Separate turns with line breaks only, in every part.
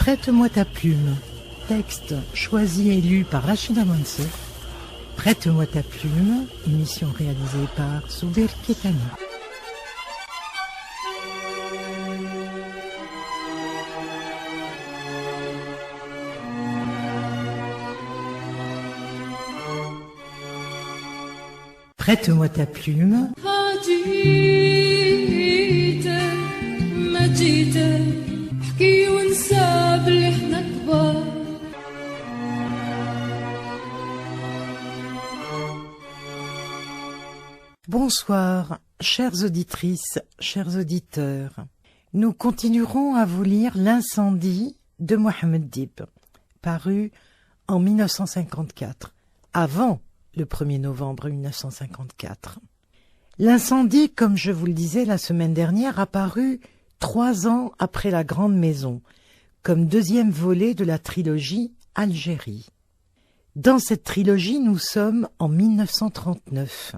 Prête-moi ta plume. Texte choisi et lu par Rachida Mansour. Prête-moi ta plume, émission réalisée par Soubir Kétani. Prête-moi ta plume. Bonsoir, chères auditrices, chers auditeurs. Nous continuerons à vous lire L'incendie de Mohammed Dib, paru en 1954, avant le 1er novembre 1954. L'incendie, comme je vous le disais la semaine dernière, a paru 3 ans après La Grande Maison, comme deuxième volet de la trilogie Algérie. Dans cette trilogie, nous sommes en 1939,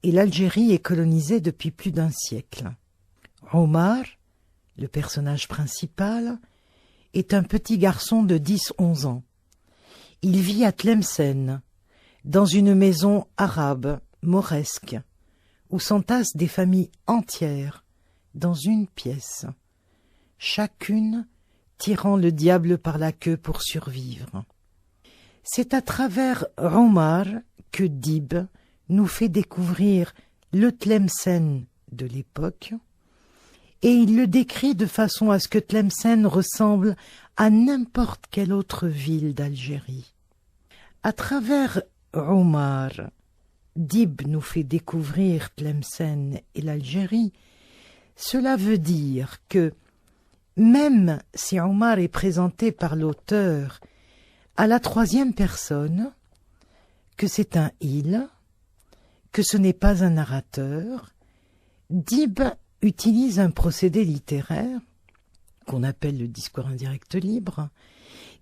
et l'Algérie est colonisée depuis plus d'1 siècle. Omar, le personnage principal, est un petit garçon de 10-11 ans. Il vit à Tlemcen, dans une maison arabe, mauresque, où s'entassent des familles entières dans une pièce, chacune tirant le diable par la queue pour survivre. C'est à travers Omar que Dib nous fait découvrir le Tlemcen de l'époque, et il le décrit de façon à ce que Tlemcen ressemble à n'importe quelle autre ville d'Algérie. À travers Omar, Dib nous fait découvrir Tlemcen et l'Algérie. Cela veut dire que, même si Omar est présenté par l'auteur à la 3e personne, que c'est un « il », que ce n'est pas un narrateur, Dib utilise un procédé littéraire, qu'on appelle le discours indirect libre,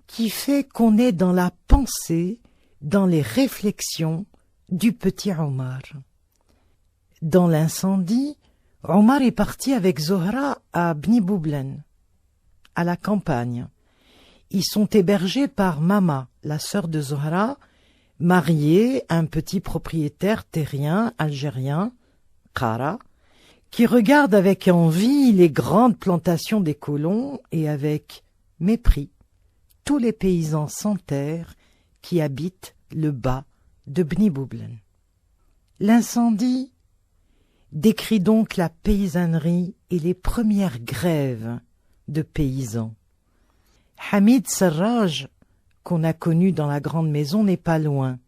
qui fait qu'on est dans la pensée, dans les réflexions du petit Omar. Dans l'incendie, Omar est parti avec Zohra à Bni Boublen, à la campagne. Ils sont hébergés par Mama, la sœur de Zohra, mariée à un petit propriétaire terrien algérien, Qara, qui regarde avec envie les grandes plantations des colons et avec mépris tous les paysans sans terre qui habitent le bas de Bni Boublen. L'incendie décrit donc la paysannerie et les premières grèves de paysans. Hamid Serraj, qu'on a connu dans La Grande Maison, n'est pas loin.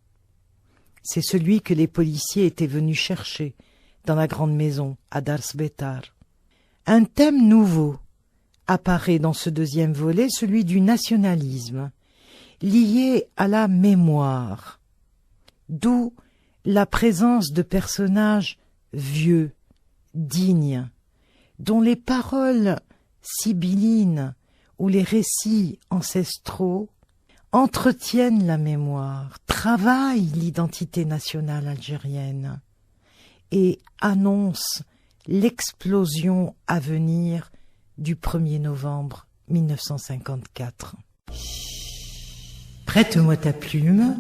C'est celui que les policiers étaient venus chercher dans La Grande Maison, à Dars Betar. Un thème nouveau apparaît dans ce deuxième volet, celui du nationalisme, lié à la mémoire, d'où la présence de personnages vieux, dignes, dont les paroles sibyllines ou les récits ancestraux entretiennent la mémoire, travaillent l'identité nationale algérienne et annoncent l'explosion à venir du 1er novembre 1954. Prête-moi ta plume.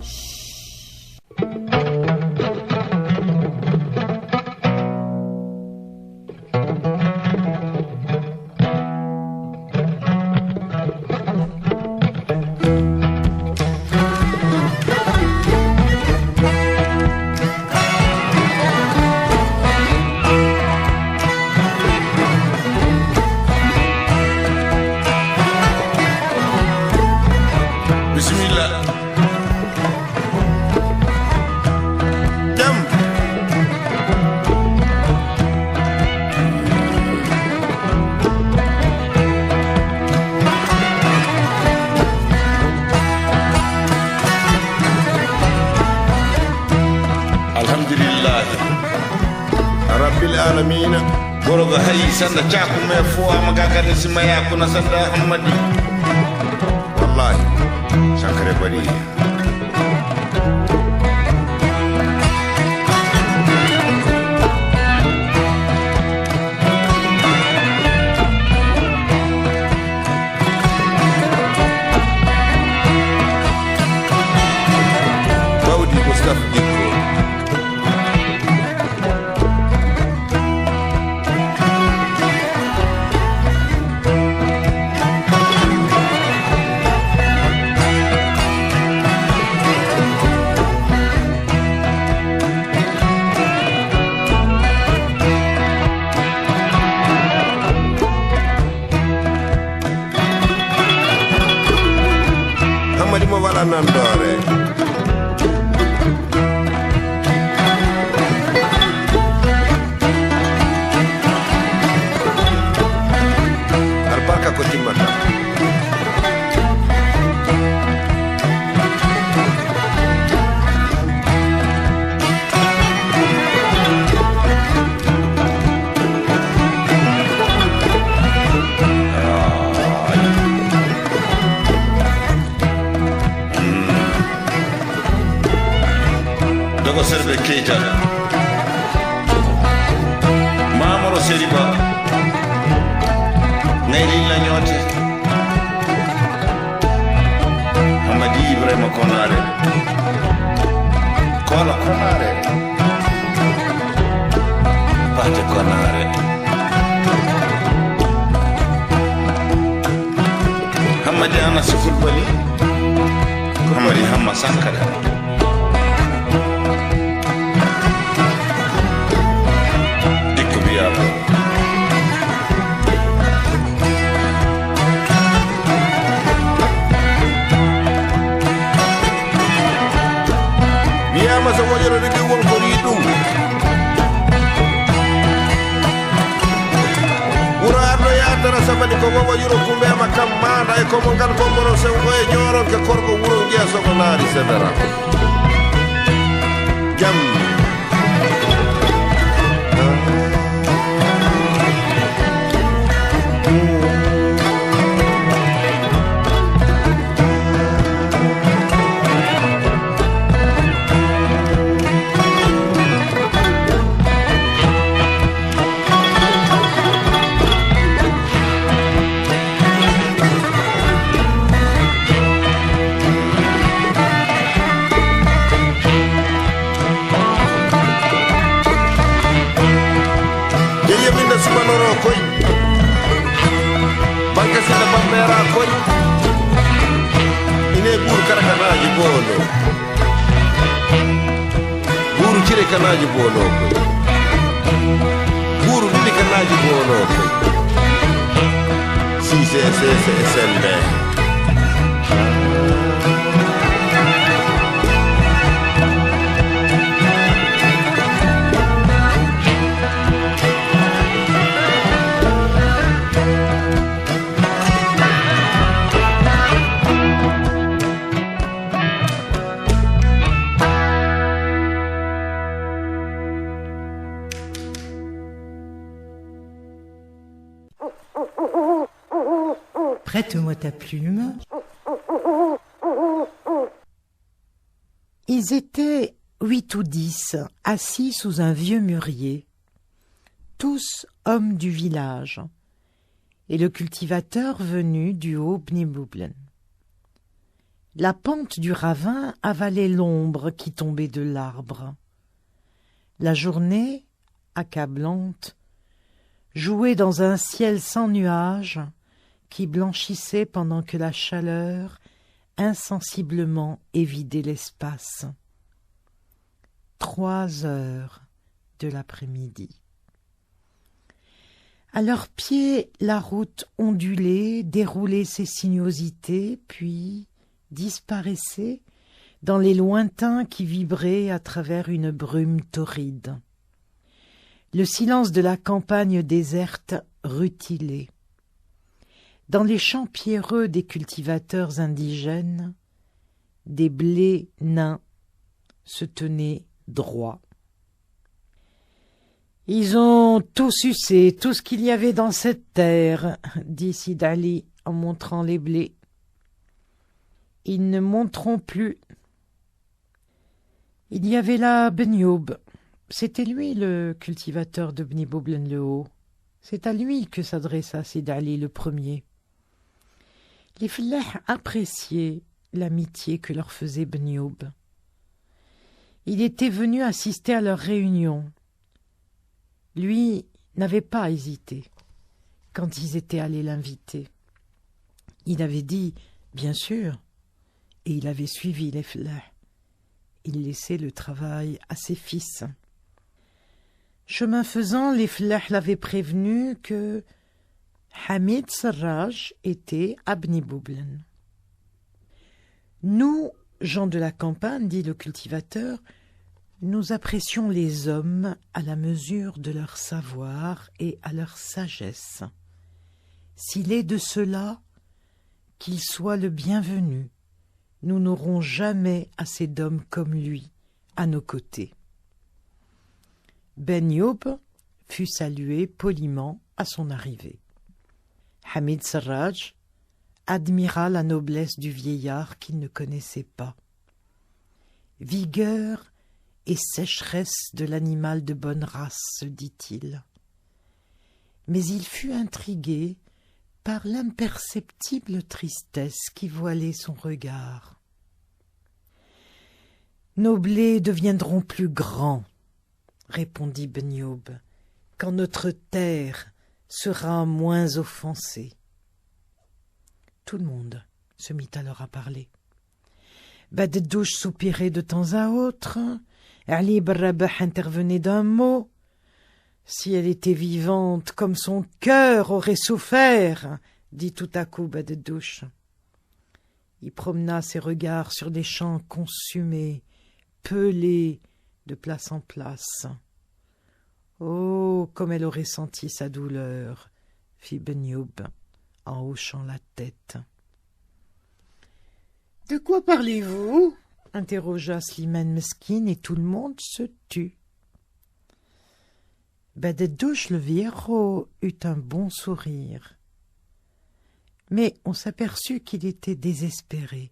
Alamina Boroga hayi sanda chaku mefuwa magagani sima yako na sanda hamadi Wallahi Sankare bariya Allah nandore albarka ko timmata Serbe Keita Mamadou Seriba Ngayli la ñoote Hamadi Ibrahima Konare Kola Konare Pate Konare Hamadi Anas Kulbali Hamadi Hamma Sankara masa wajaro de wol ko ri dum wurado ya tara sabani ko bo wajuro kumbe makam manda e ko mo ngal ko moro se ko e ñoro ke korko wuro ngiya so ko naari sedara jam subanoro koy banka sina bambera koy ine bur karakanaji bolo buru cire kanaji bolo koy buru dili kanaji bolo koy si se sembe
Prête-moi ta plume. Ils étaient 8 ou 10, assis sous un vieux mûrier, tous hommes du village, et le cultivateur venu du haut Bni Boublen. La pente du ravin avalait l'ombre qui tombait de l'arbre. La journée, accablante, jouait dans un ciel sans nuages, qui blanchissait pendant que la chaleur insensiblement évidait l'espace. 3 heures de l'après-midi. À leurs pieds, la route ondulait, déroulait ses sinuosités, puis disparaissait dans les lointains qui vibraient à travers une brume torride. Le silence de la campagne déserte rutilait. Dans les champs pierreux des cultivateurs indigènes, des blés nains se tenaient droits. « Ils ont tout sucé, tout ce qu'il y avait dans cette terre, » dit Sid Ali en montrant les blés. « Ils ne monteront plus. » Il y avait là Benyoub. C'était lui le cultivateur de Bni Boublen le Haut. C'est à lui que s'adressa Sid Ali le premier. Les Fleh appréciaient l'amitié que leur faisait Benyoub. Il était venu assister à leur réunion. Lui n'avait pas hésité quand ils étaient allés l'inviter. Il avait dit « bien sûr » et il avait suivi les Fleh. Il laissait le travail à ses fils. Chemin faisant, les Fleh l'avaient prévenu que Hamid Sarraj était à Bni Boublen. Nous, gens de la campagne, dit le cultivateur, nous apprécions les hommes à la mesure de leur savoir et à leur sagesse. S'il est de cela, qu'il soit le bienvenu. Nous n'aurons jamais assez d'hommes comme lui à nos côtés. Ben Youb fut salué poliment à son arrivée. Hamid Sarraj admira la noblesse du vieillard qu'il ne connaissait pas. Vigueur et sécheresse de l'animal de bonne race, se dit-il. Mais il fut intrigué par l'imperceptible tristesse qui voilait son regard. « Nos blés deviendront plus grands, » répondit Ben Youb, « quand notre terre sera moins offensée. » Tout le monde se mit alors à parler. Badedouche soupirait de temps à autre. Ali Barrabah intervenait d'un mot. Si elle était vivante, comme son cœur aurait souffert, dit tout à coup Badedouche. Il promena ses regards sur des champs consumés, pelés de place en place. Oh, comme elle aurait senti sa douleur, fit Ben Youb en hochant la tête. « De quoi parlez-vous » interrogea Slimane Meskin, et tout le monde se tut. Badedouche le vieillard eut un bon sourire, mais on s'aperçut qu'il était désespéré.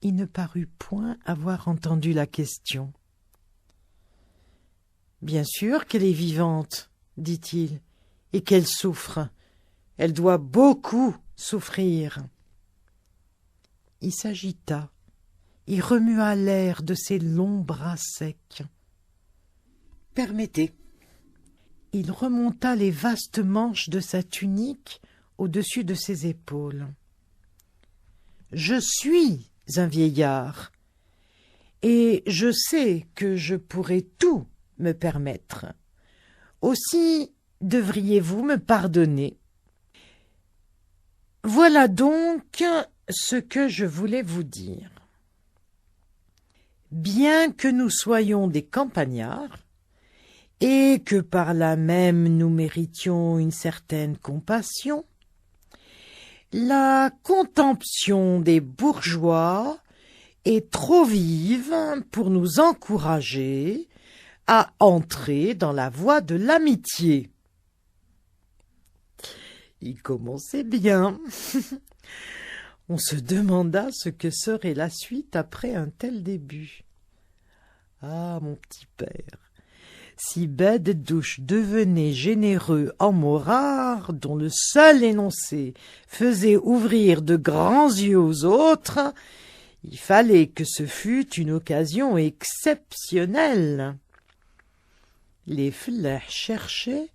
Il ne parut point avoir entendu la question. « Bien sûr qu'elle est vivante, dit-il, et qu'elle souffre. Elle doit beaucoup souffrir. » Il s'agita, il remua l'air de ses longs bras secs. « Permettez. » Il remonta les vastes manches de sa tunique au-dessus de ses épaules. « Je suis un vieillard, et je sais que je pourrai tout me permettre. Aussi devriez-vous me pardonner. Voilà donc ce que je voulais vous dire. Bien que nous soyons des campagnards, et que par là même nous méritions une certaine compassion, la contemplation des bourgeois est trop vive pour nous encourager à entrer dans la voie de l'amitié. » Il commençait bien. On se demanda ce que serait la suite après un tel début. Ah, mon petit père, si Badedouche devenait généreux en mots rares, dont le seul énoncé faisait ouvrir de grands yeux aux autres, il fallait que ce fût une occasion exceptionnelle. Les fleurs cherchaient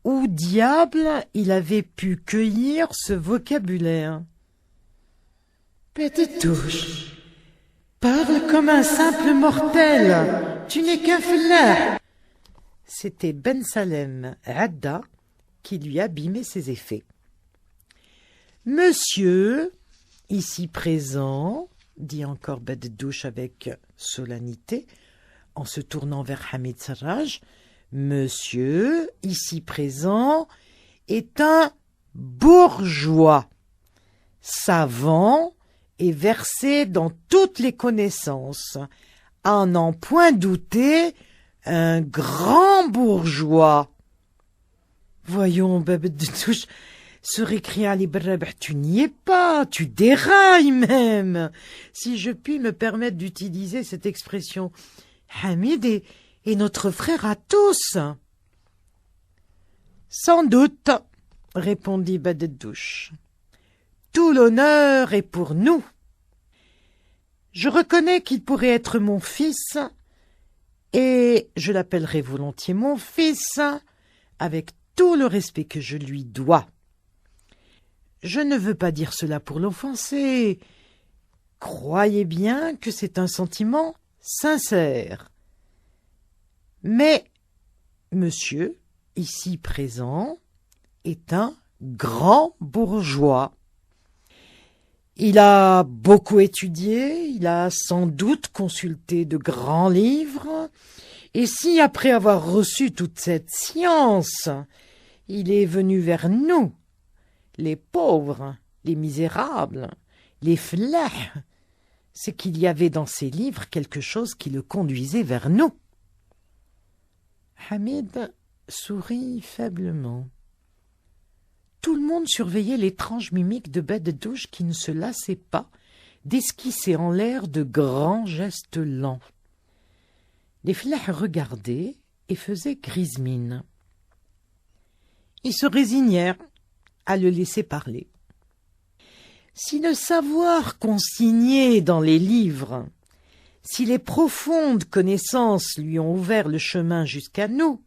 où diable il avait pu cueillir ce vocabulaire. « Badedouche, parle comme un simple mortel, tu n'es qu'un fleur. » C'était Ben Salem Hadda qui lui abîmait ses effets. « Monsieur, ici présent, » dit encore Badedouche avec solennité, en se tournant vers Hamid Sarraj, « Monsieur, ici présent, est un bourgeois, savant et versé dans toutes les connaissances, à n'en point douter, un grand bourgeois. »« Voyons, Badedouche, » se récria Ali Barrabah, « tu n'y es pas, tu dérailles même, si je puis me permettre d'utiliser cette expression. Hamid est notre frère à tous. »« Sans doute, » répondit Badedouche. « Tout l'honneur est pour nous. Je reconnais qu'il pourrait être mon fils, et je l'appellerai volontiers mon fils, avec tout le respect que je lui dois. Je ne veux pas dire cela pour l'offenser. Croyez bien que c'est un sentiment sincère. Mais monsieur, ici présent, est un grand bourgeois. Il a beaucoup étudié, il a sans doute consulté de grands livres, et si après avoir reçu toute cette science, il est venu vers nous, les pauvres, les misérables, les flahs, c'est qu'il y avait dans ces livres quelque chose qui le conduisait vers nous. Hamid sourit faiblement. Tout le monde surveillait l'étrange mimique de Bed-Douche qui ne se lassait pas d'esquisser en l'air de grands gestes lents. Les flahs regardaient et faisaient grise mine. Ils se résignèrent à le laisser parler. Si le savoir consigné dans les livres, si les profondes connaissances lui ont ouvert le chemin jusqu'à nous,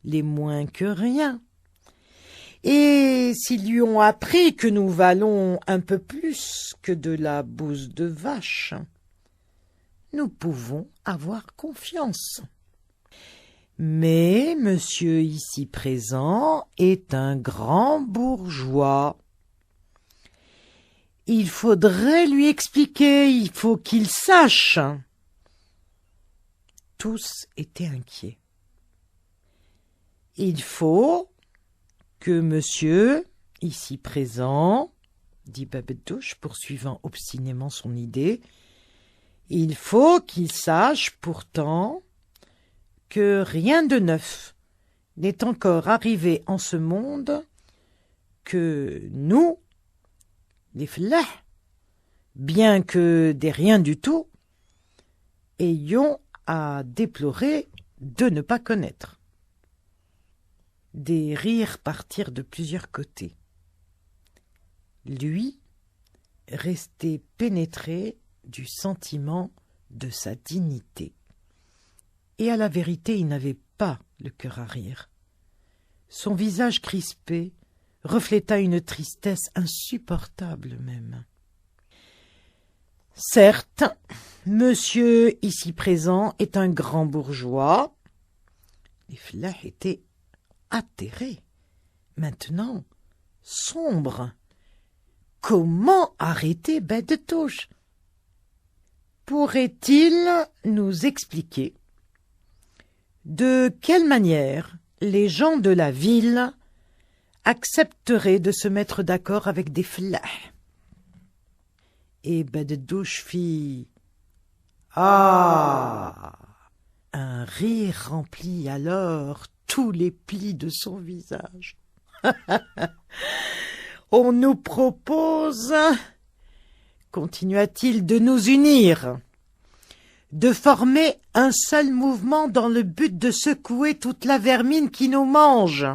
les moins que rien, et s'ils lui ont appris que nous valons un peu plus que de la bouse de vache, nous pouvons avoir confiance. Mais monsieur ici présent est un grand bourgeois. Il faudrait lui expliquer, il faut qu'il sache. Tous étaient inquiets. Il faut que monsieur, ici présent, dit Bed-Douche, poursuivant obstinément son idée, il faut qu'il sache pourtant que rien de neuf n'est encore arrivé en ce monde, que nous, les flahs, bien que des rien du tout, ayons à déplorer de ne pas connaître. Des rires partirent de plusieurs côtés. Lui restait pénétré du sentiment de sa dignité. Et à la vérité, il n'avait pas le cœur à rire. Son visage crispé refléta une tristesse insupportable même. Certes, monsieur ici présent est un grand bourgeois. Les flahs étaient atterrés, maintenant sombres. Comment arrêter Bed-Douche? Pourrait-il nous expliquer de quelle manière les gens de la ville accepteraient de se mettre d'accord avec des flahs? Et Bed-Douche fit « Ah !» Un rire remplit alors tous les plis de son visage. « On nous propose, continua-t-il, de nous unir, de former un seul mouvement dans le but de secouer toute la vermine qui nous mange.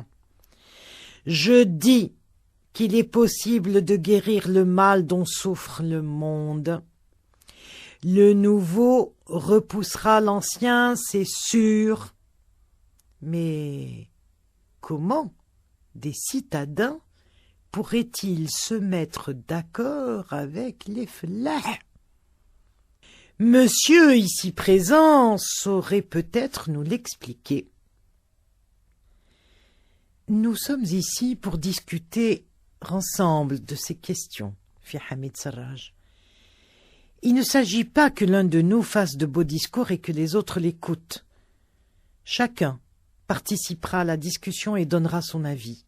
Je dis qu'il est possible de guérir le mal dont souffre le monde. Le nouveau repoussera l'ancien, c'est sûr. Mais comment des citadins pourraient-ils se mettre d'accord avec les flahs? Monsieur ici présent saurait peut-être nous l'expliquer. Nous sommes ici pour discuter ensemble de ces questions, fit Hamid Serraj. Il ne s'agit pas que l'un de nous fasse de beaux discours et que les autres l'écoutent. Chacun participera à la discussion et donnera son avis.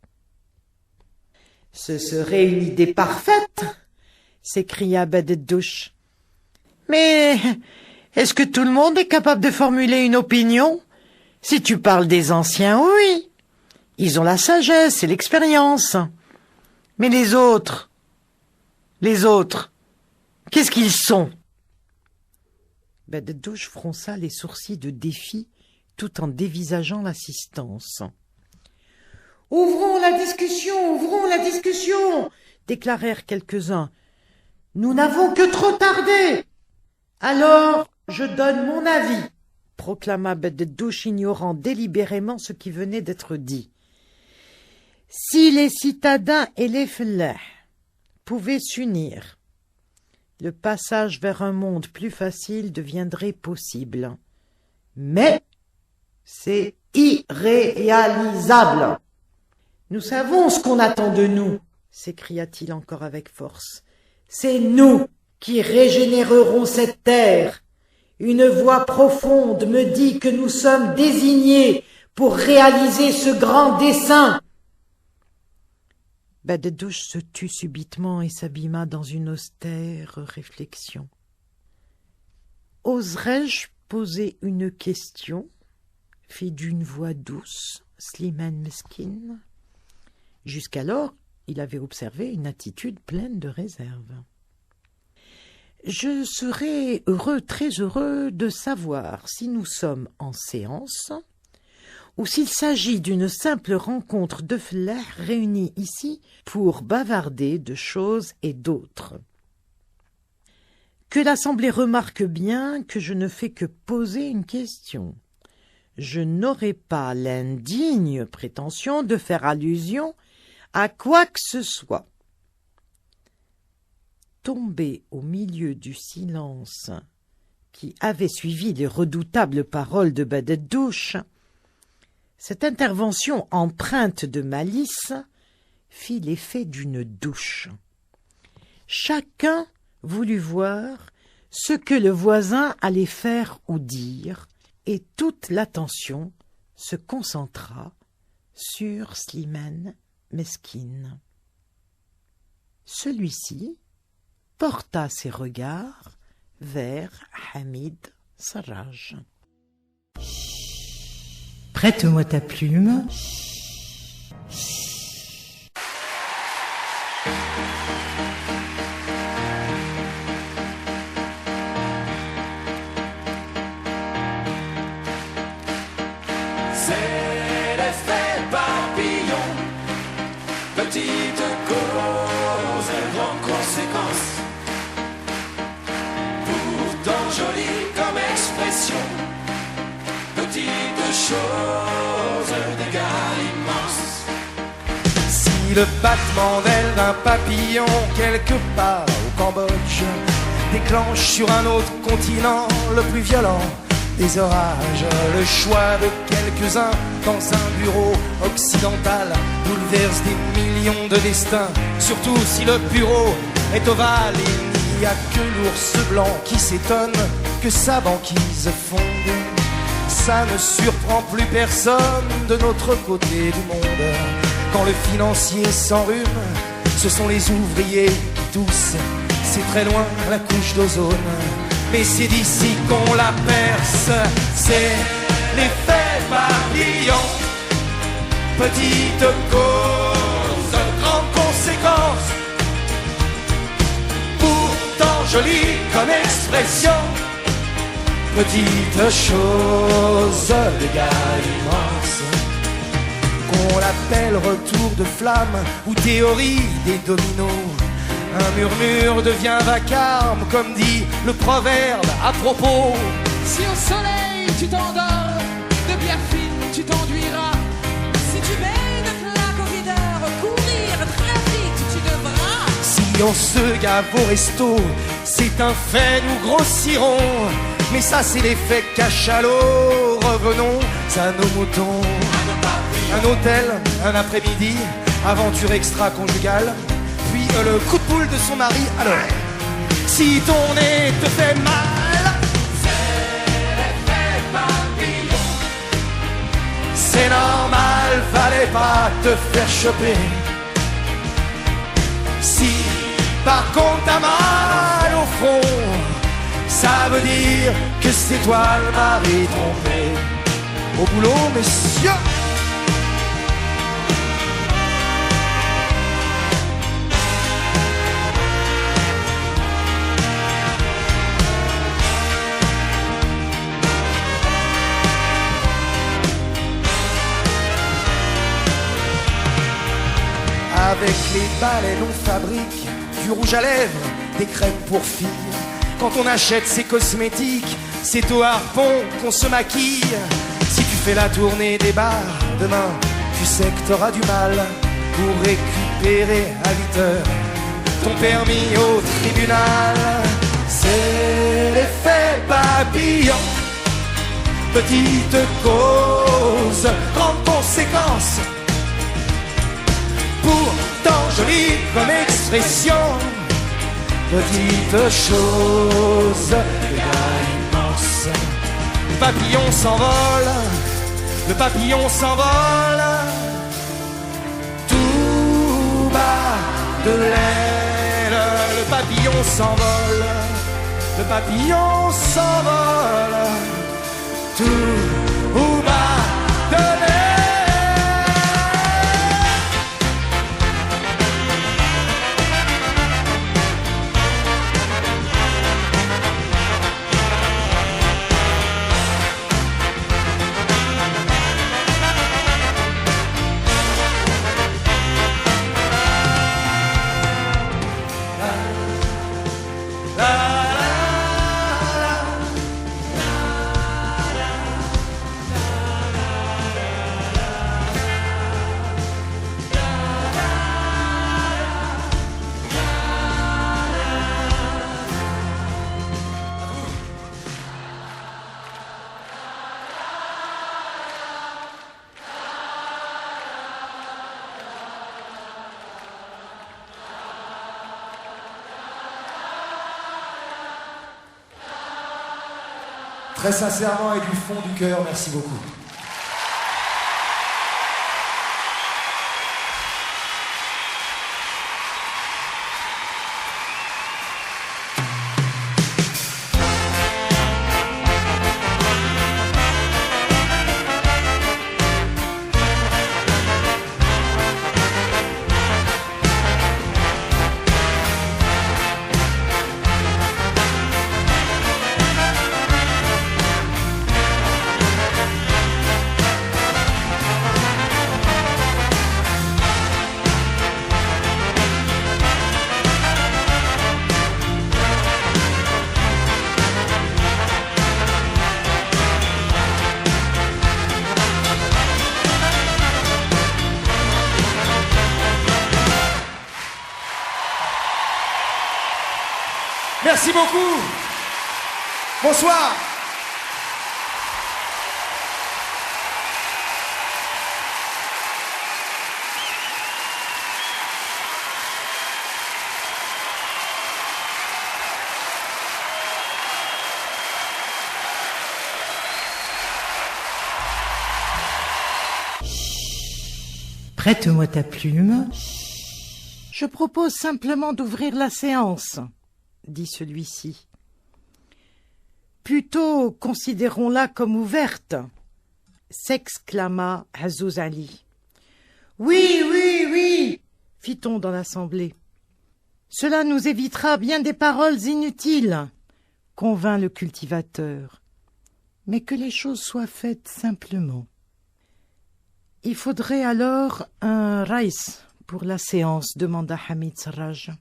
Ce serait une idée parfaite, s'écria Bed-Douche. Mais est-ce que tout le monde est capable de formuler une opinion? Si tu parles des anciens, oui. Ils ont la sagesse et l'expérience. Mais les autres, qu'est-ce qu'ils sont? Bed-Douche fronça les sourcils de défi tout en dévisageant l'assistance. « Ouvrons la discussion !» déclarèrent quelques-uns. « Nous n'avons que trop tardé !»« Alors, je donne mon avis !» proclama Bed-Douche, ignorant délibérément ce qui venait d'être dit. « Si les citadins et les flahs pouvaient s'unir, le passage vers un monde plus facile deviendrait possible. Mais c'est irréalisable. Nous savons ce qu'on attend de nous, s'écria-t-il encore avec force. C'est nous qui régénérerons cette terre. Une voix profonde me dit que nous sommes désignés pour réaliser ce grand dessein. Badadouche se tut subitement et s'abîma dans une austère réflexion. Oserais-je poser une question? Fit d'une voix douce Slimane Meskin. Jusqu'alors, il avait observé une attitude pleine de réserve. Je serais heureux, très heureux, de savoir si nous sommes en séance ou s'il s'agit d'une simple rencontre de fleurs réunis ici pour bavarder de choses et d'autres. Que l'Assemblée remarque bien que je ne fais que poser une question. Je n'aurai pas l'indigne prétention de faire allusion à quoi que ce soit. Tombé au milieu du silence qui avait suivi les redoutables paroles de Badadouche, cette intervention empreinte de malice fit l'effet d'une douche. Chacun voulut voir ce que le voisin allait faire ou dire, et toute l'attention se concentra sur Slimane Meskin. Celui-ci porta ses regards vers Hamid Sarraj. Prête-moi ta plume.
C'est l'effet papillon, petite cause, grande conséquence. Pourtant jolie comme expression, petite chose d'égale immense. Si le battement d'aile d'un papillon quelque part au Cambodge déclenche sur un autre continent le plus violent des orages, le choix de quelques-uns dans un bureau occidental bouleverse des millions de destins, surtout si le bureau est ovale. Il n'y a que l'ours blanc qui s'étonne que sa banquise fonde. Ça ne surprend plus personne de notre côté du monde. Quand le financier s'enrhume, ce sont les ouvriers qui toussent. C'est très loin la couche d'ozone, mais c'est d'ici qu'on la perce. C'est l'effet papillon, petite cause, grande conséquence. Pourtant jolie comme expression, petite chose d'égale immense. Qu'on l'appelle retour de flamme ou théorie des dominos, un murmure devient vacarme, comme dit le proverbe à propos.
Si au soleil tu t'endors, de bière fine tu t'enduiras. Si tu mets de claques au videur, courir très vite tu devras.
Si on se gave au resto, c'est un fait, nous grossirons. Mais ça c'est l'effet cachalot. Revenons à nos moutons. Un hôtel, un après-midi, aventure extra-conjugale, puis le coup de boule de son mari. Alors, si ton nez te fait mal, c'est l'effet papillon. C'est normal, fallait pas te faire choper. Si par contre t'as mal au front, ça veut dire que c'est toi le mari trompé. Au boulot, messieurs. Avec les balais, on fabrique du rouge à lèvres, des crèmes pour filles. Quand on achète ses cosmétiques, c'est au harpon qu'on se maquille. Si tu fais la tournée des bars, demain, tu sais que t'auras du mal pour récupérer à 8 heures ton permis au tribunal. C'est l'effet papillon, petite cause, grande conséquence. Pourtant jolie comme expression, petites choses égales immenses. Le papillon s'envole, le papillon s'envole, tout bas de l'aile. Le papillon s'envole, le papillon s'envole, tout bas de l'aile. Très sincèrement et du fond du cœur, merci beaucoup. Merci beaucoup. Bonsoir.
Prête-moi ta plume. Je propose simplement d'ouvrir la séance, dit celui-ci. Plutôt considérons-la comme ouverte, s'exclama Azouz Ali. Oui, oui, oui, fit-on dans l'assemblée. Cela nous évitera bien des paroles inutiles, convint le cultivateur. Mais que les choses soient faites simplement. Il faudrait alors un raïs pour la séance, demanda Hamid Sarraj.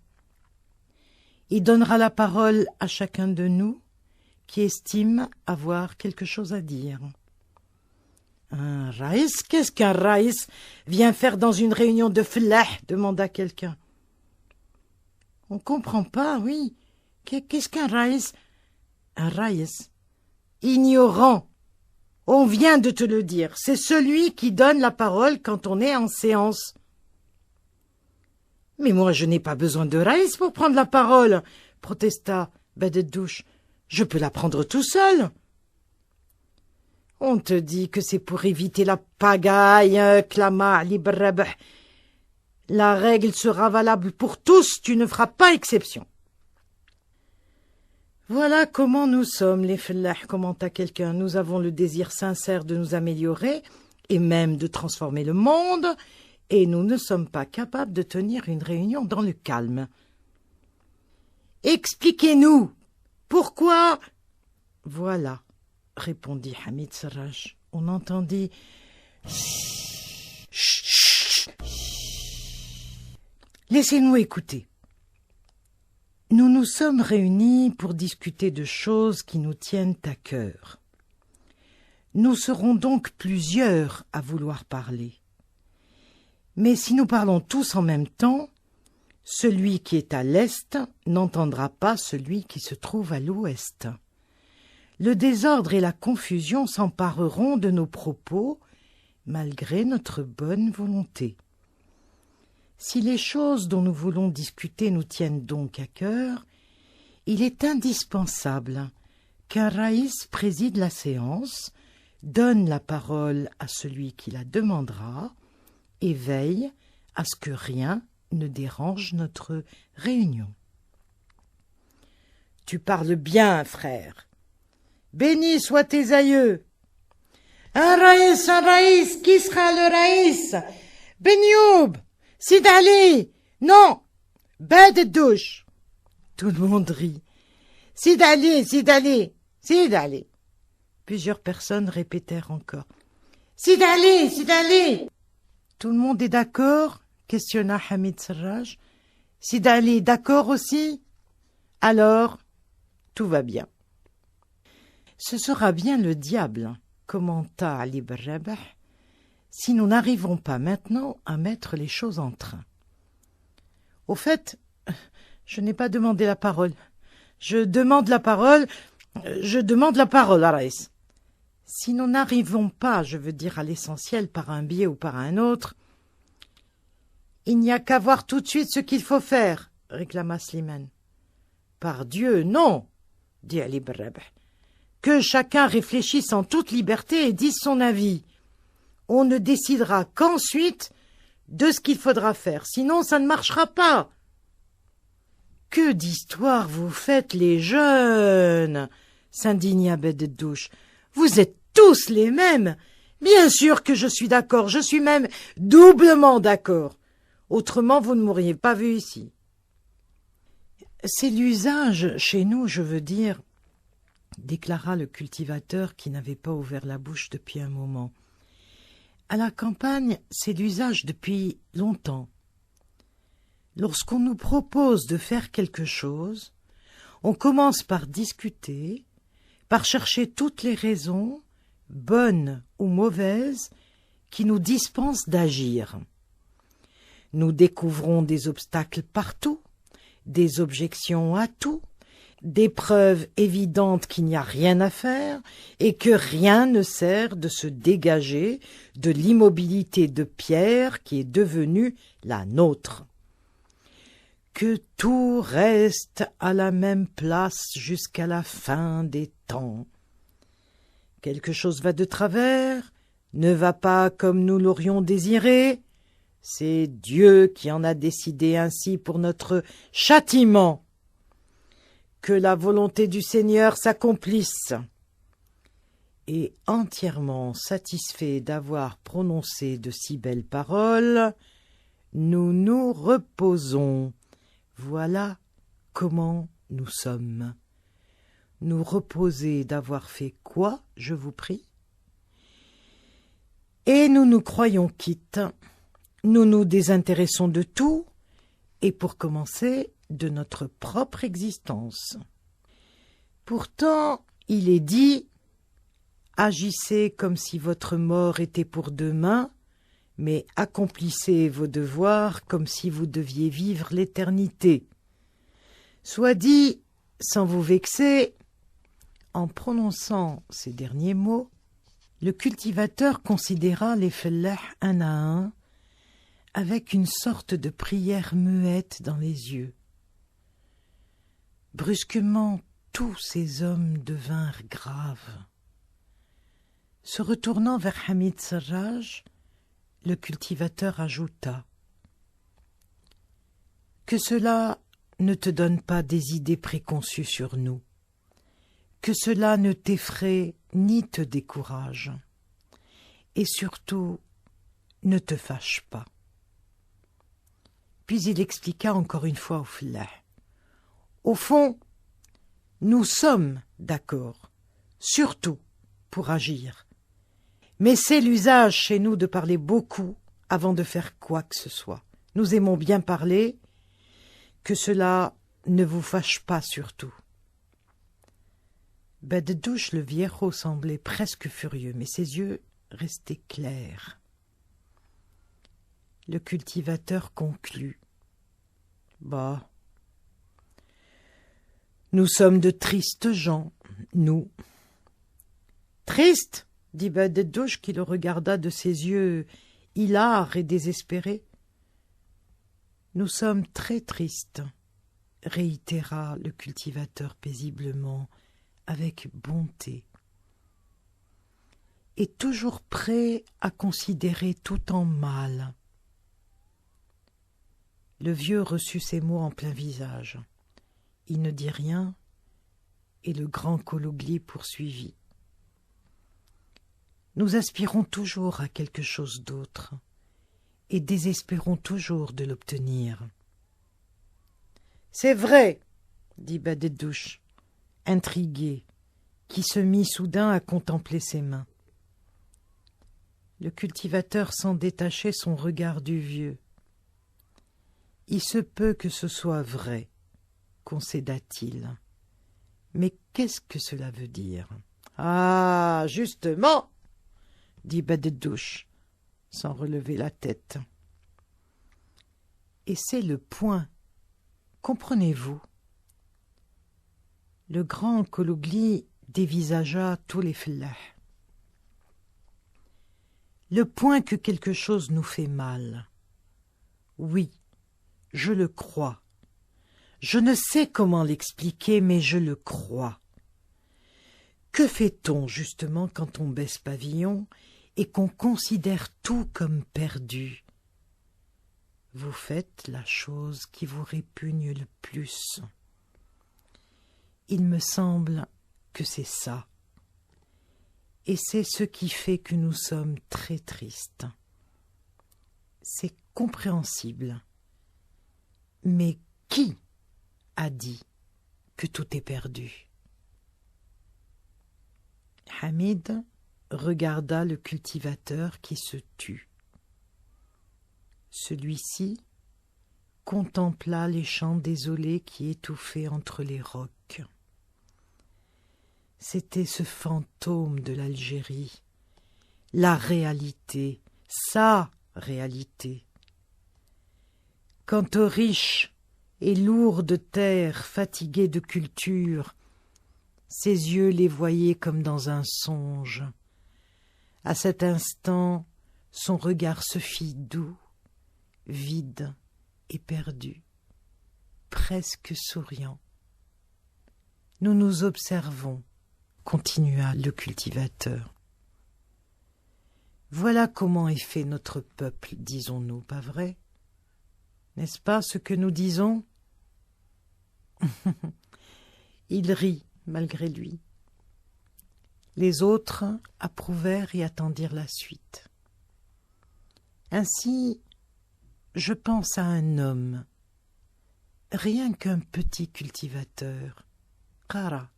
Il donnera la parole à chacun de nous qui estime avoir quelque chose à dire. Un raïs? Qu'est-ce qu'un raïs vient faire dans une réunion de fellah? Demanda quelqu'un. On comprend pas, oui. Qu'est-ce qu'un raïs? Un raïs. Ignorant. On vient de te le dire. C'est celui qui donne la parole quand on est en séance. Mais moi, je n'ai pas besoin de raïs pour prendre la parole, protesta Badedouche. Je peux la prendre tout seul. On te dit que c'est pour éviter la pagaille, clama Ali Barrabah. La règle sera valable pour tous, tu ne feras pas exception. Voilà comment nous sommes, les fellah, commenta quelqu'un. Nous avons le désir sincère de nous améliorer et même de transformer le monde, et nous ne sommes pas capables de tenir une réunion dans le calme. Expliquez-nous, pourquoi? Voilà, répondit Hamid Sarraj. On entendit Laissez-nous écouter. Nous nous sommes réunis pour discuter de choses qui nous tiennent à cœur. Nous serons donc plusieurs à vouloir parler. Mais si nous parlons tous en même temps, celui qui est à l'est n'entendra pas celui qui se trouve à l'ouest. Le désordre et la confusion s'empareront de nos propos, malgré notre bonne volonté. Si les choses dont nous voulons discuter nous tiennent donc à cœur, Il est indispensable qu'un raïs préside la séance, donne la parole à celui qui la demandera et veille à ce que rien ne dérange notre réunion. Tu parles bien, frère. Bénis soient tes aïeux. Un raïs, qui sera le raïs? Benioub, Sid Ali, non, Bed douche. Tout le monde rit. Sid Ali. Plusieurs personnes répétèrent encore. Sid Ali. Tout le monde est d'accord? Questionna Hamid Serraj. Sid Ali, d'accord aussi? Alors, tout va bien. Ce sera bien le diable, commenta Ali Ben Rabah, si nous n'arrivons pas maintenant à mettre les choses en train. Au fait, je n'ai pas demandé la parole. Je demande la parole, Araïs. Si nous n'arrivons pas, je veux dire, à l'essentiel par un biais ou par un autre, il n'y a qu'à voir tout de suite ce qu'il faut faire, réclama Slimane. Par Dieu, non, dit Ali Ben Rabah. Que chacun réfléchisse en toute liberté et dise son avis. On ne décidera qu'ensuite de ce qu'il faudra faire, sinon ça ne marchera pas. Que d'histoires vous faites, les jeunes, s'indigna Beddouche. Vous êtes tous les mêmes. Bien sûr que je suis d'accord, je suis même doublement d'accord. Autrement, vous ne m'auriez pas vu ici. C'est l'usage chez nous, je veux dire, déclara le cultivateur qui n'avait pas ouvert la bouche depuis un moment. À la campagne, c'est l'usage depuis longtemps. Lorsqu'on nous propose de faire quelque chose, on commence par discuter, par chercher toutes les raisons, bonnes ou mauvaises, qui nous dispensent d'agir. Nous découvrons des obstacles partout, des objections à tout, des preuves évidentes qu'il n'y a rien à faire et que rien ne sert de se dégager de l'immobilité de pierre qui est devenue la nôtre. Que tout reste à la même place jusqu'à la fin des temps. Quelque chose va de travers, ne va pas comme nous l'aurions désiré. C'est Dieu qui en a décidé ainsi pour notre châtiment. Que la volonté du Seigneur s'accomplisse. Et entièrement satisfait d'avoir prononcé de si belles paroles, nous nous reposons. Voilà comment nous sommes. Nous reposer d'avoir fait quoi, je vous prie? Et nous nous croyons quittes. Nous nous désintéressons de tout, et pour commencer, de notre propre existence. Pourtant, il est dit « Agissez comme si votre mort était pour demain, mais accomplissez vos devoirs comme si vous deviez vivre l'éternité. » Soit dit, sans vous vexer, en prononçant ces derniers mots, le cultivateur considéra les fellahs un à un, avec une sorte de prière muette dans les yeux. Brusquement, tous ces hommes devinrent graves. Se retournant vers Hamid Serraj, le cultivateur ajouta « Que cela ne te donne pas des idées préconçues sur nous, que cela ne t'effraie ni te décourage, et surtout, ne te fâche pas. » Puis il expliqua encore une fois au fellah. Au fond, nous sommes d'accord, surtout pour agir. Mais c'est l'usage chez nous de parler beaucoup avant de faire quoi que ce soit. Nous aimons bien parler, que cela ne vous fâche pas surtout. Beddouche le viejo semblait presque furieux, mais ses yeux restaient clairs. Le cultivateur conclut. Bah, nous sommes de tristes gens, nous. Triste, dit Beddouche qui le regarda de ses yeux hilars et désespérés. Nous sommes très tristes, réitéra le cultivateur paisiblement, avec bonté, et toujours prêt à considérer tout en mal. Le vieux reçut ces mots en plein visage. Il ne dit rien, et le grand Kologli poursuivit. Nous aspirons toujours à quelque chose d'autre, et désespérons toujours de l'obtenir. « C'est vrai, » dit Badedouche, intrigué, qui se mit soudain à contempler ses mains. Le cultivateur sans détacher son regard du vieux. « Il se peut que ce soit vrai, » concéda-t-il. « Mais qu'est-ce que cela veut dire ?»« Ah, justement !» dit Badedouche, sans relever la tête. « Et c'est le point, comprenez-vous ?» Le grand Kologli dévisagea tous les fellahs. « Le point que quelque chose nous fait mal. Oui, je le crois. Je ne sais comment l'expliquer, mais je le crois. Que fait-on justement quand on baisse pavillon et qu'on considère tout comme perdu? Vous faites la chose qui vous répugne le plus. Il me semble que c'est ça. Et c'est ce qui fait que nous sommes très tristes. C'est compréhensible. Mais qui a dit que tout est perdu? Hamid regarda le cultivateur qui se tut. Celui-ci contempla les champs désolés qui étouffaient entre les rocs. C'était ce fantôme de l'Algérie, la réalité, sa réalité. Quant aux riches et lourdes terres fatiguées de culture, ses yeux les voyaient comme dans un songe. À cet instant, son regard se fit doux, vide et perdu, presque souriant. « Nous nous observons, » continua le cultivateur. « Voilà comment est fait notre peuple, disons-nous, pas vrai? N'est-ce pas ce que nous disons ?» Il rit malgré lui. Les autres approuvèrent et attendirent la suite. Ainsi, je pense à un homme, rien qu'un petit cultivateur, Qara.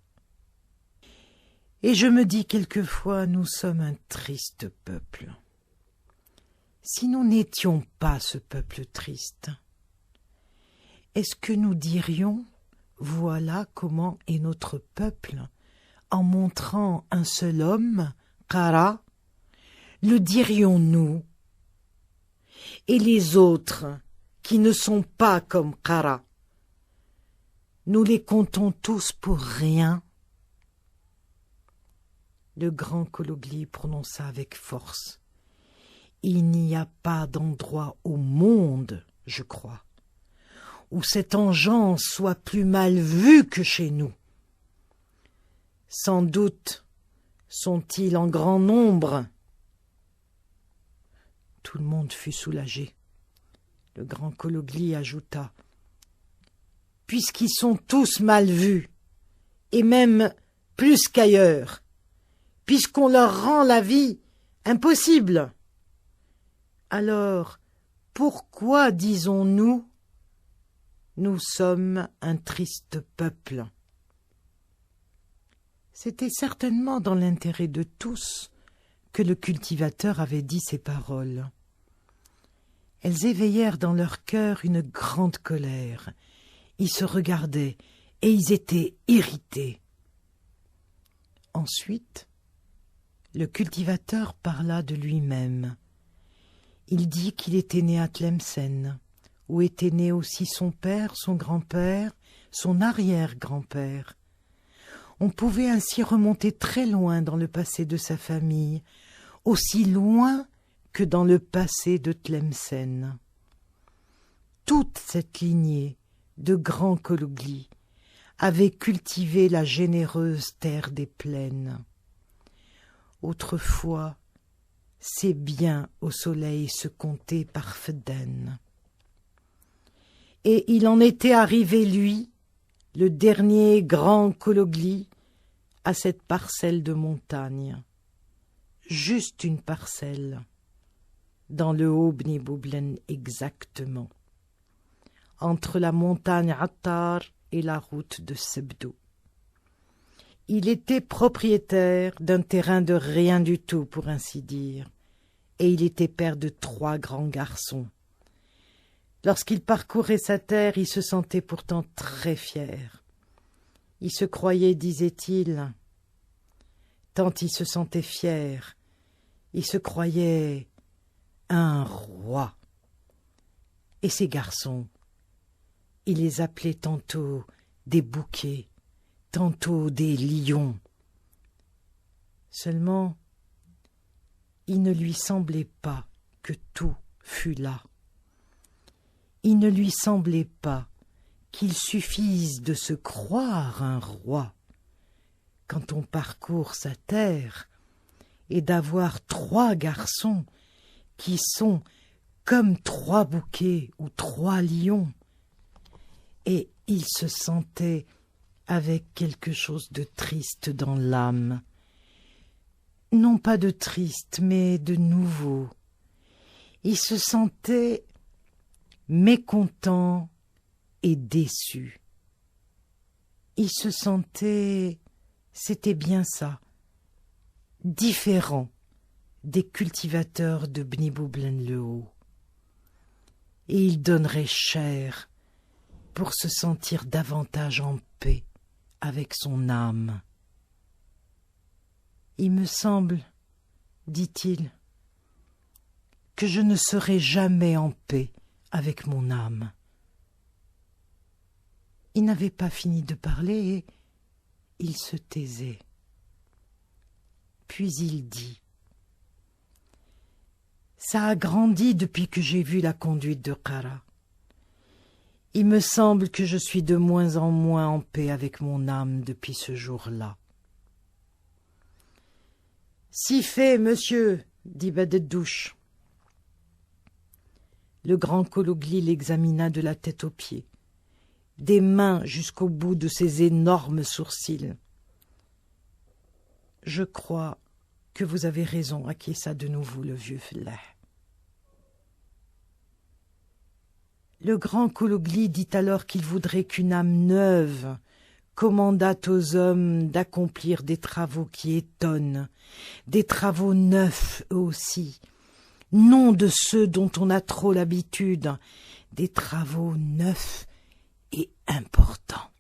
Et je me dis quelquefois, nous sommes un triste peuple. Si nous n'étions pas ce peuple triste, est-ce que nous dirions, voilà comment est notre peuple, en montrant un seul homme, Qara, le dirions-nous? Et les autres, qui ne sont pas comme Qara, nous les comptons tous pour rien? Le grand Kologli prononça avec force. Il n'y a pas d'endroit au monde, je crois, où cette engeance soit plus mal vue que chez nous. Sans doute sont-ils en grand nombre. Tout le monde fut soulagé. Le grand Kologli ajouta: « Puisqu'ils sont tous mal vus, et même plus qu'ailleurs, puisqu'on leur rend la vie impossible, alors pourquoi disons-nous, nous sommes un triste peuple ?» C'était certainement dans l'intérêt de tous que le cultivateur avait dit ces paroles. Elles éveillèrent dans leur cœur une grande colère. Ils se regardaient et ils étaient irrités. Ensuite, le cultivateur parla de lui-même. Il dit qu'il était né à Tlemcen, où étaient nés aussi son père, son grand-père, son arrière-grand-père. On pouvait ainsi remonter très loin dans le passé de sa famille, aussi loin que dans le passé de Tlemcen. Toute cette lignée de grands colibris, avaient cultivé la généreuse terre des plaines. Autrefois, ses biens au soleil se comptaient par Feden. Et il en était arrivé, lui, le dernier grand colibri, à cette parcelle de montagne. Juste une parcelle, dans le haut Bni Boublen exactement, entre la montagne Attar et la route de Sebdou. Il était propriétaire d'un terrain de rien du tout, pour ainsi dire, et il était père de 3 grands garçons. Lorsqu'il parcourait sa terre, il se sentait pourtant très fier. Il se croyait, disait-il, tant il se sentait fier, il se croyait un roi. Et ces garçons, il les appelait tantôt des bouquets, tantôt des lions. Seulement, il ne lui semblait pas que tout fût là. Il ne lui semblait pas qu'il suffise de se croire un roi quand on parcourt sa terre et d'avoir 3 garçons qui sont comme 3 bouquets ou 3 lions. Et il se sentait avec quelque chose de triste dans l'âme. Non pas de triste, mais de nouveau. Il se sentait mécontent et déçu. Il se sentait, c'était bien ça, différent des cultivateurs de Bni Boublen-le-Haut. Et il donnerait cher pour se sentir davantage en paix avec son âme. Il me semble, dit-il, que je ne serai jamais en paix avec mon âme. Il n'avait pas fini de parler et il se taisait. Puis il dit: « Ça a grandi depuis que j'ai vu la conduite de Qara. Il me semble que je suis de moins en moins en paix avec mon âme depuis ce jour-là. »« Si fait, monsieur, dit Badedouche. » Le grand colibri l'examina de la tête aux pieds, des mains jusqu'au bout de ses énormes sourcils. « Je crois que vous avez raison, acquiesça de nouveau le vieux Fellah. » Le grand colibri dit alors qu'il voudrait qu'une âme neuve commandât aux hommes d'accomplir des travaux qui étonnent, des travaux neufs eux aussi, non de ceux dont on a trop l'habitude, des travaux neufs et importants.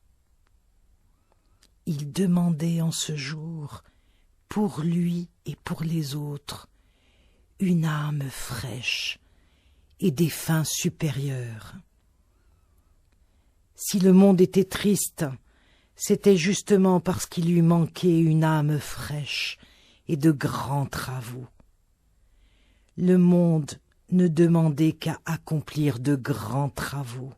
Il demandait en ce jour, pour lui et pour les autres, une âme fraîche et des fins supérieures. Si le monde était triste, c'était justement parce qu'il lui manquait une âme fraîche et de grands travaux. Le monde ne demandait qu'à accomplir de grands travaux.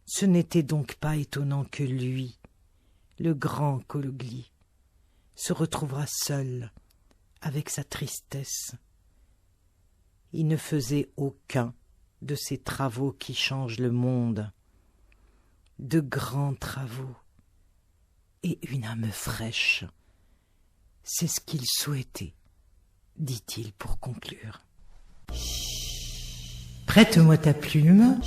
Ce n'était donc pas étonnant que lui, le grand colibri, se retrouvera seul avec sa tristesse. Il ne faisait aucun de ces travaux qui changent le monde, de grands travaux et une âme fraîche. C'est ce qu'il souhaitait, dit-il pour conclure. Prête-moi ta plume.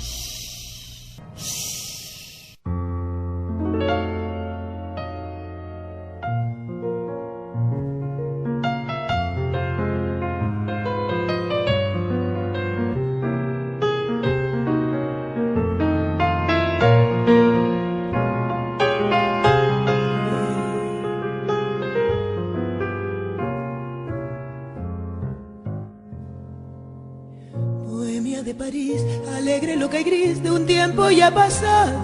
Alegre, loca y gris de un tiempo ya pasado,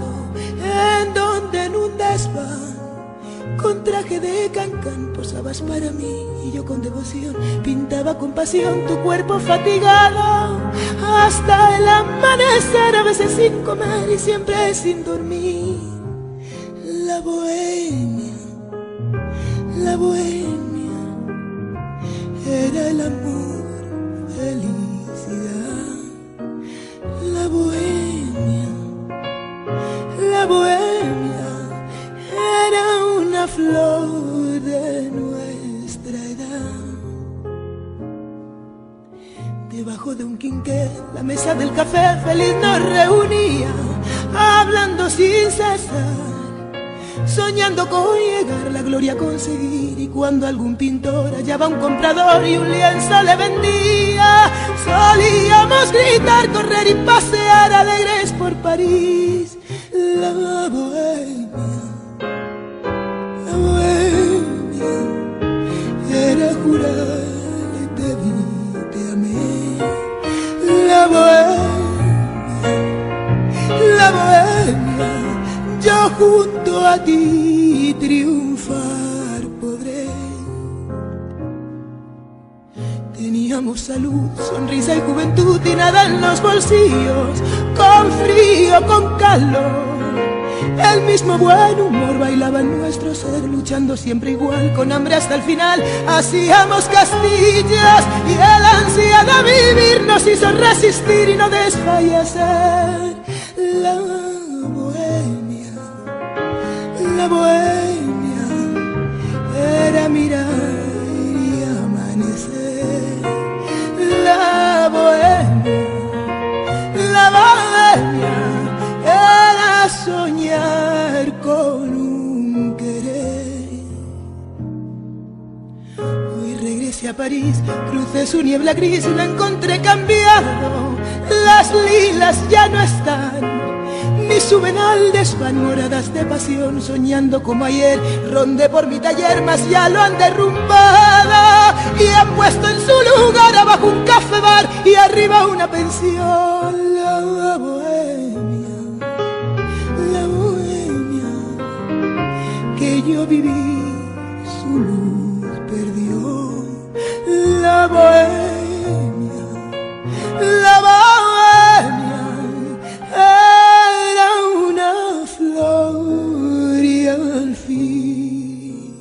en donde en un desván Con traje de cancán posabas para mí y yo con devoción pintaba con pasión tu cuerpo fatigado hasta el amanecer, a veces sin comer y siempre sin dormir. La bohemia era el amor, felicidad. La bohemia era una flor de nuestra edad. Debajo de un quinqué, la mesa del café feliz nos reunía, hablando sin cesar, soñando con llegar la gloria a conseguir. Y cuando algún pintor hallaba un comprador y un lienzo le vendía, solíamos gritar, correr y pasear alegres por París. La bohemia era jurar, te vi, te amé. La bohemia, yo junto a ti triunfar podré. Teníamos salud, sonrisa y juventud y nada en los bolsillos, con frío, con calor. El mismo buen humor bailaba en nuestro ser, luchando siempre igual, con hambre hasta el final. Hacíamos castillos y el ansia de vivir nos hizo resistir y no desfallecer. La bohemia era mirar y amanecer. La bohemia era soñar con un querer. Hoy regresé a París, crucé su niebla gris y lo encontré cambiado. Las lilas ya no están, mis subenaldes van moradas de pasión, soñando como ayer, rondé por mi taller, mas ya lo han derrumbado y han puesto en su lugar abajo un café bar y arriba una pensión. La bohemia que yo viví, su luz perdió. La bohemia era una flor y al fin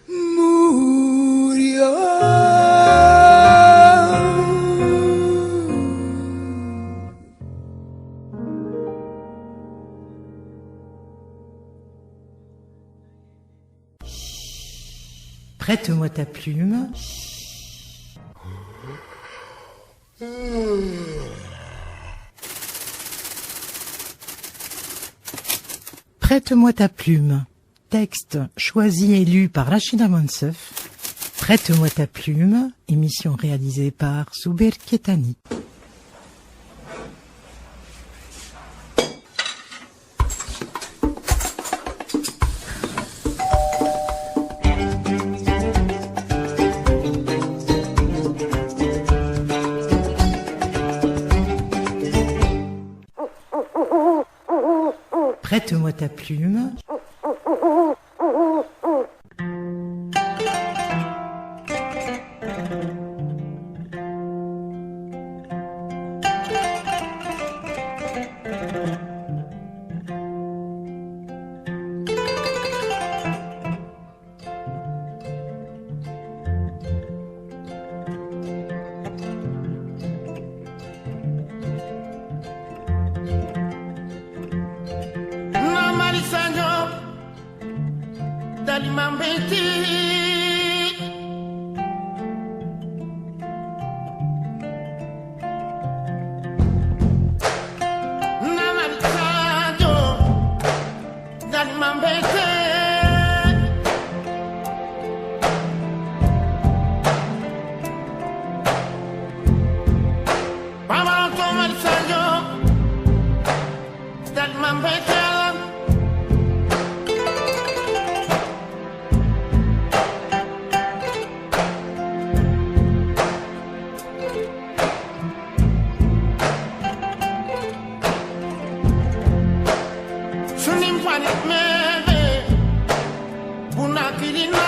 murió.
Prête-moi ta plume. Prête-moi ta plume. Texte choisi et lu par Rachida Monsef. Prête-moi ta plume. Émission réalisée par Souber Ketani. Prête-moi ta plume.
Sunim panit mebe kilina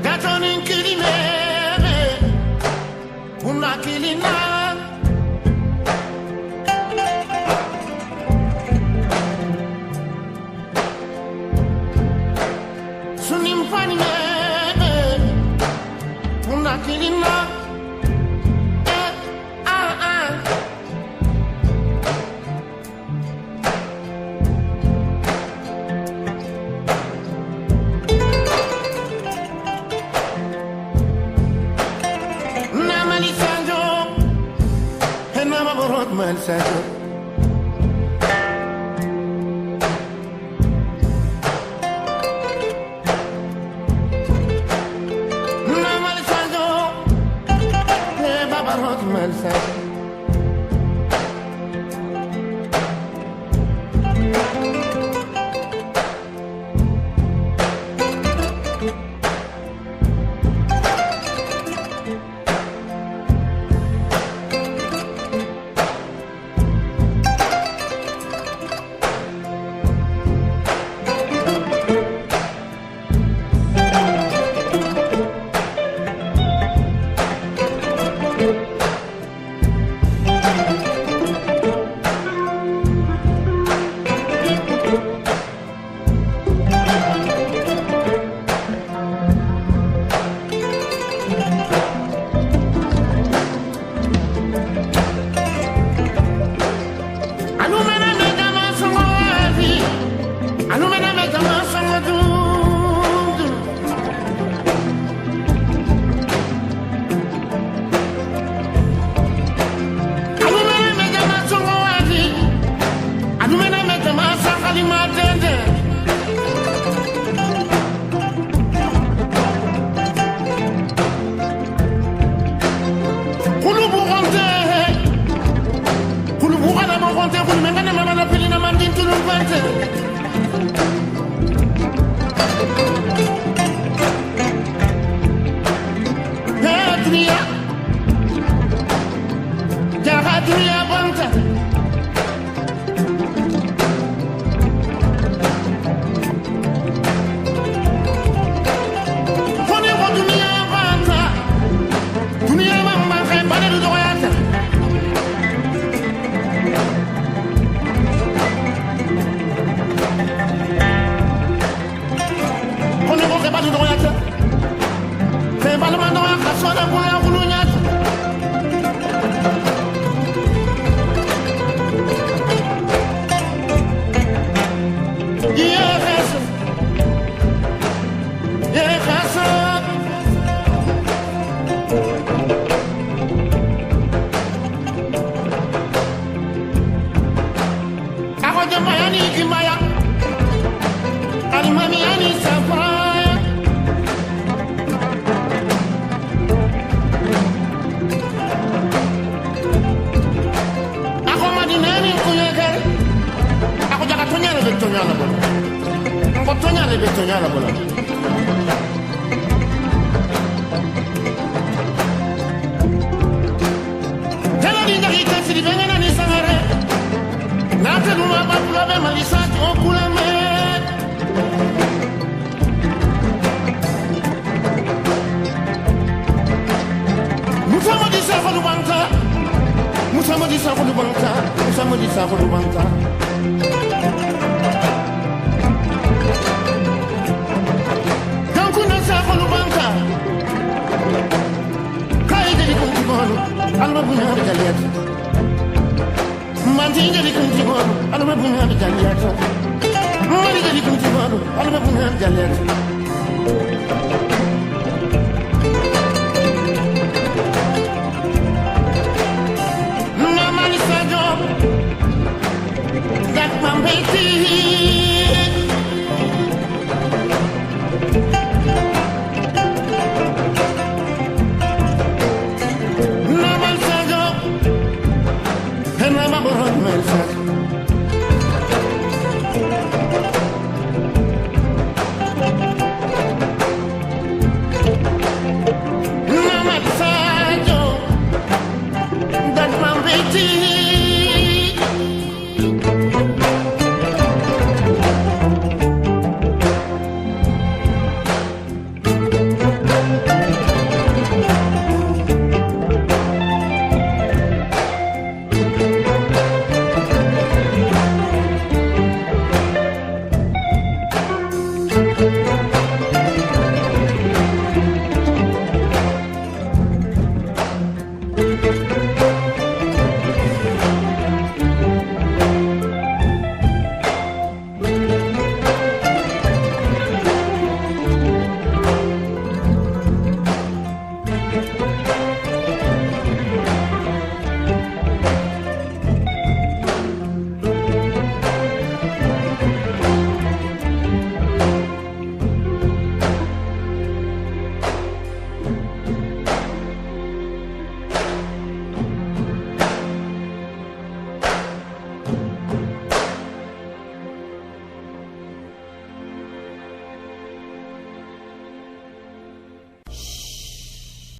gatonin kiline una kilina sunim fanime una kilina man sajo na mal sajo ne baba rot man sajo
Alma